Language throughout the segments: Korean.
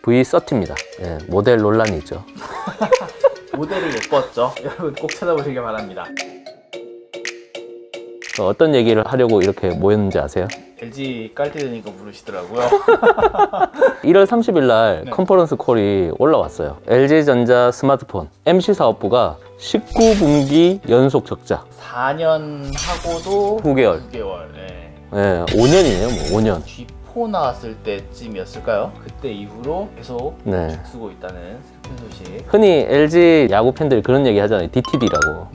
V30입니다. 예, 모델 논란이 있죠. 모델이 예뻤죠? 여러분 꼭 찾아보시길 바랍니다. 어떤 얘기를 하려고 이렇게 모였는지 아세요? LG 깔 때 되니까 부르시더라고요. 1월 30일 날 네. 컨퍼런스 콜이 올라왔어요. LG전자 스마트폰 MC 사업부가 19분기 연속 적자 4년 하고도 9개월. 9개월. 네. 네, 5년이에요. 뭐 5년. G4 나왔을 때쯤이었을까요? 그때 이후로 계속 네. 쓰고 있다는 슬픈 소식. 흔히 LG 야구 팬들이 그런 얘기 하잖아요. DTD라고.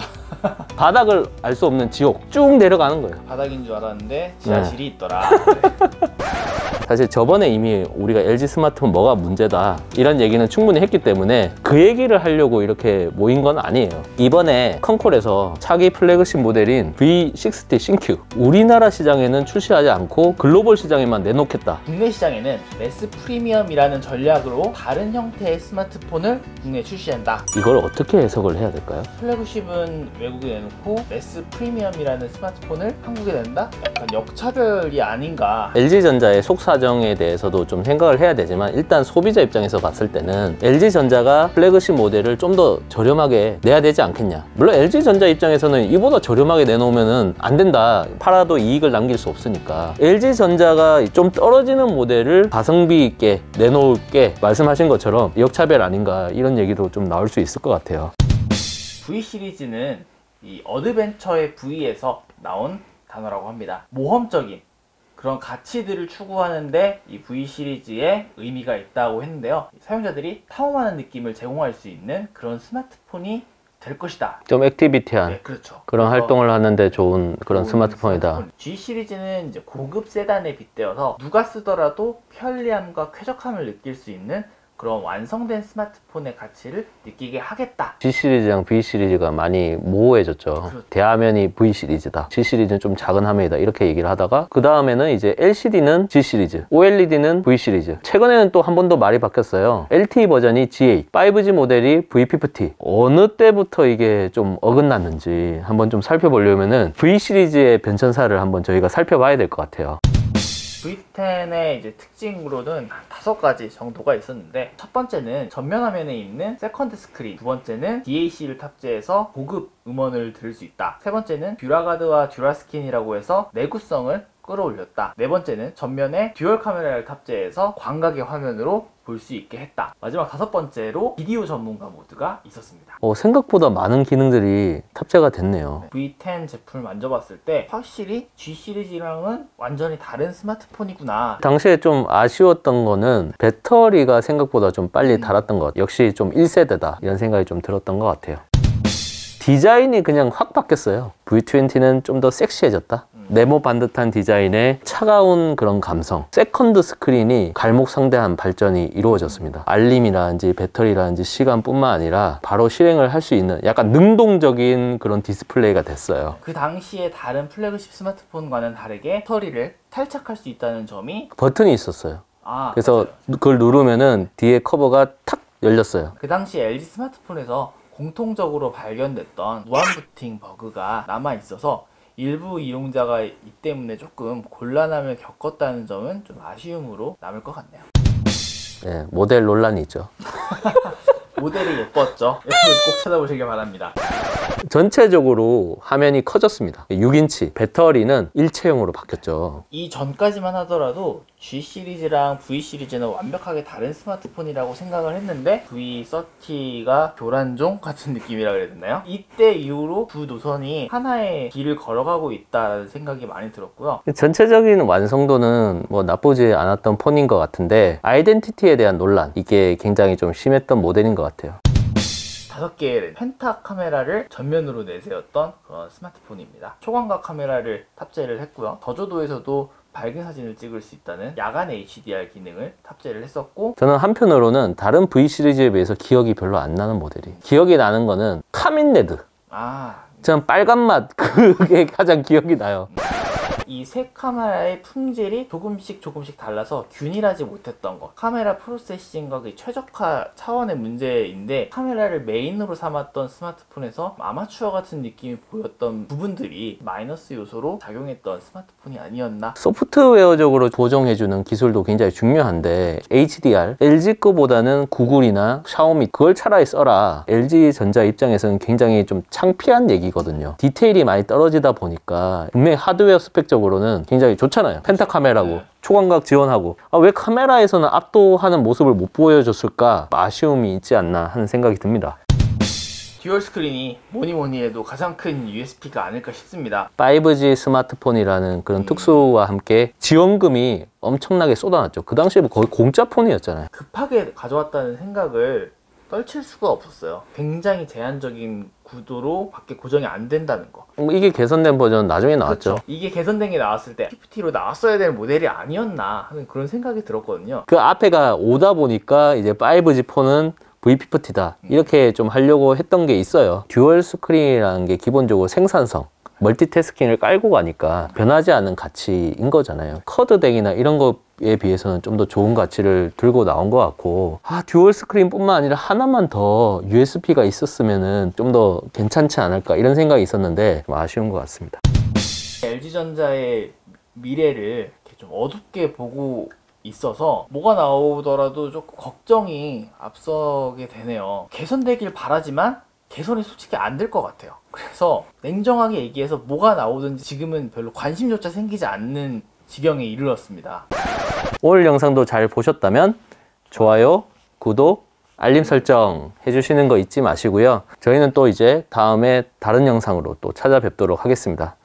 바닥을 알 수 없는 지옥 쭉 내려가는 거예요. 바닥인 줄 알았는데 지하실이 있더라. 사실 저번에 이미 우리가 LG 스마트폰 뭐가 문제다 이런 얘기는 충분히 했기 때문에 그 얘기를 하려고 이렇게 모인 건 아니에요. 이번에 컨콜에서 차기 플래그십 모델인 V60 신Q 우리나라 시장에는 출시하지 않고 글로벌 시장에만 내놓겠다. 국내 시장에는 매스 프리미엄이라는 전략으로 다른 형태의 스마트폰을 국내에 출시한다. 이걸 어떻게 해석을 해야 될까요? 플래그십은 외국에 내놓고 매스 프리미엄이라는 스마트폰을 한국에 낸다? 약간 역차별이 아닌가. LG전자의 속사정에 대해서도 좀 생각을 해야 되지만 일단 소비자 입장에서 봤을 때는 LG전자가 플래그십 모델을 좀 더 저렴하게 내야 되지 않겠냐. 물론 LG전자 입장에서는 이보다 저렴하게 내놓으면 안 된다. 팔아도 이익을 남길 수 없으니까 LG전자가 좀 떨어지는 모델을 가성비 있게 내놓을게 말씀하신 것처럼 역차별 아닌가 이런 얘기도 좀 나올 수 있을 것 같아요. V 시리즈는 이 어드벤처의 V에서 나온 단어라고 합니다. 모험적인 그런 가치들을 추구하는데 이 V 시리즈에 의미가 있다고 했는데요. 사용자들이 탐험하는 느낌을 제공할 수 있는 그런 스마트폰이 될 것이다. 좀 액티비티한 네, 그렇죠. 그런 활동을 하는데 좋은 그런 스마트폰이다. G 시리즈는 이제 고급 세단에 빗대어서 누가 쓰더라도 편리함과 쾌적함을 느낄 수 있는 그런 완성된 스마트폰의 가치를 느끼게 하겠다. G 시리즈랑 V 시리즈가 많이 모호해졌죠. 그렇죠. 대화면이 V 시리즈다. G 시리즈는 좀 작은 화면이다. 이렇게 얘기를 하다가 그 다음에는 이제 LCD는 G 시리즈, OLED는 V 시리즈. 최근에는 또 한 번 더 말이 바뀌었어요. LTE 버전이 G8, 5G 모델이 V50. 어느 때부터 이게 좀 어긋났는지 한번 좀 살펴보려면은 V 시리즈의 변천사를 한번 저희가 살펴봐야 될 것 같아요. V10의 이제 특징으로는 한 5가지 정도가 있었는데, 첫 번째는 전면 화면에 있는 세컨드 스크린, 두 번째는 DAC를 탑재해서 고급 음원을 들을 수 있다, 세 번째는 듀라가드와 듀라스킨이라고 해서 내구성을 끌어올렸다, 네 번째는 전면에 듀얼 카메라를 탑재해서 광각의 화면으로 볼 수 있게 했다, 마지막 5번째로 비디오 전문가 모드가 있었습니다. 생각보다 많은 기능들이 탑재가 됐네요. V10 제품을 만져봤을 때 확실히 G 시리즈랑은 완전히 다른 스마트폰이구나. 당시에 좀 아쉬웠던 거는 배터리가 생각보다 좀 빨리 닳았던 것 같아요. 역시 좀 1세대다 이런 생각이 좀 들었던 것 같아요. 디자인이 그냥 확 바뀌었어요. V20는 좀 더 섹시해졌다. 네모 반듯한 디자인에 차가운 그런 감성, 세컨드 스크린이 갈목상대한 발전이 이루어졌습니다. 알림이라든지 배터리라든지 시간뿐만 아니라 바로 실행을 할 수 있는 약간 능동적인 그런 디스플레이가 됐어요. 그 당시에 다른 플래그십 스마트폰과는 다르게 배터리를 탈착할 수 있다는 점이 버튼이 있었어요. 그래서 맞아요. 그걸 누르면은 뒤에 커버가 탁 열렸어요. 그 당시 LG 스마트폰에서 공통적으로 발견됐던 무한부팅 버그가 남아있어서 일부 이용자가 이 때문에 조금 곤란함을 겪었다는 점은 좀 아쉬움으로 남을 것 같네요. 네, 모델 논란이 있죠. 모델이 예뻤죠? 여러분 꼭 찾아보시길 바랍니다. 전체적으로 화면이 커졌습니다. 6인치, 배터리는 일체형으로 바뀌었죠. 이 전까지만 하더라도 G 시리즈랑 V 시리즈는 완벽하게 다른 스마트폰이라고 생각을 했는데 V30가 교란종 같은 느낌이라 그래야 되나요? 이때 이후로 두 노선이 하나의 길을 걸어가고 있다는 생각이 많이 들었고요. 전체적인 완성도는 뭐 나쁘지 않았던 폰인 것 같은데 아이덴티티에 대한 논란, 이게 굉장히 좀 심했던 모델인 것 같아요. 5개의 펜타 카메라를 전면으로 내세웠던 그런 스마트폰입니다. 초광각 카메라를 탑재를 했고요. 저조도에서도 밝은 사진을 찍을 수 있다는 야간 HDR 기능을 탑재를 했었고, 저는 한편으로는 다른 V 시리즈에 비해서 기억이 별로 안 나는 모델이, 기억이 나는 거는 카민레드, 저는 빨간 맛, 그게 가장 기억이 나요. 이 세 카메라의 품질이 조금씩 달라서 균일하지 못했던 것, 카메라 프로세싱과 그 최적화 차원의 문제인데 카메라를 메인으로 삼았던 스마트폰에서 아마추어 같은 느낌이 보였던 부분들이 마이너스 요소로 작용했던 스마트폰이 아니었나. 소프트웨어적으로 보정해주는 기술도 굉장히 중요한데 HDR, LG 거보다는 구글이나 샤오미 그걸 차라리 써라. LG전자 입장에서는 굉장히 좀 창피한 얘기거든요. 디테일이 많이 떨어지다 보니까 분명히 하드웨어 스펙적으로는 굉장히 좋잖아요. 펜타 카메라고 초광각 지원하고 왜 카메라에서는 압도하는 모습을 못 보여줬을까 아쉬움이 있지 않나 하는 생각이 듭니다. 듀얼 스크린이 뭐니 해도 가장 큰 USP가 아닐까 싶습니다. 5G 스마트폰이라는 그런 특수와 함께 지원금이 엄청나게 쏟아났죠. 그 당시에 거의 공짜 폰이었잖아요. 급하게 가져왔다는 생각을 떨칠 수가 없었어요. 굉장히 제한적인 구도로 밖에 고정이 안 된다는 거. 이게 개선된 버전 나중에 나왔죠. 그렇죠. 이게 개선된 게 나왔을 때 PPT로 나왔어야 될 모델이 아니었나 하는 그런 생각이 들었거든요. 그 앞에가 오다 보니까 이제 5G 폰은 VPPT다 이렇게 좀 하려고 했던 게 있어요. 듀얼 스크린이라는 게 기본적으로 생산성, 멀티태스킹을 깔고 가니까 변하지 않는 가치인 거잖아요. 커드 덱이나 이런 거에 비해서는 좀 더 좋은 가치를 들고 나온 것 같고 듀얼 스크린뿐만 아니라 하나만 더 USB가 있었으면 좀 더 괜찮지 않을까 이런 생각이 있었는데 좀 아쉬운 것 같습니다. LG전자의 미래를 이렇게 좀 어둡게 보고 있어서 뭐가 나오더라도 조금 걱정이 앞서게 되네요. 개선되길 바라지만 개선이 솔직히 안 될 것 같아요. 그래서 냉정하게 얘기해서 뭐가 나오든지 지금은 별로 관심조차 생기지 않는 지경에 이르렀습니다. 오늘 영상도 잘 보셨다면 좋아요, 구독, 알림 설정 해주시는 거 잊지 마시고요. 저희는 또 이제 다음에 다른 영상으로 또 찾아뵙도록 하겠습니다.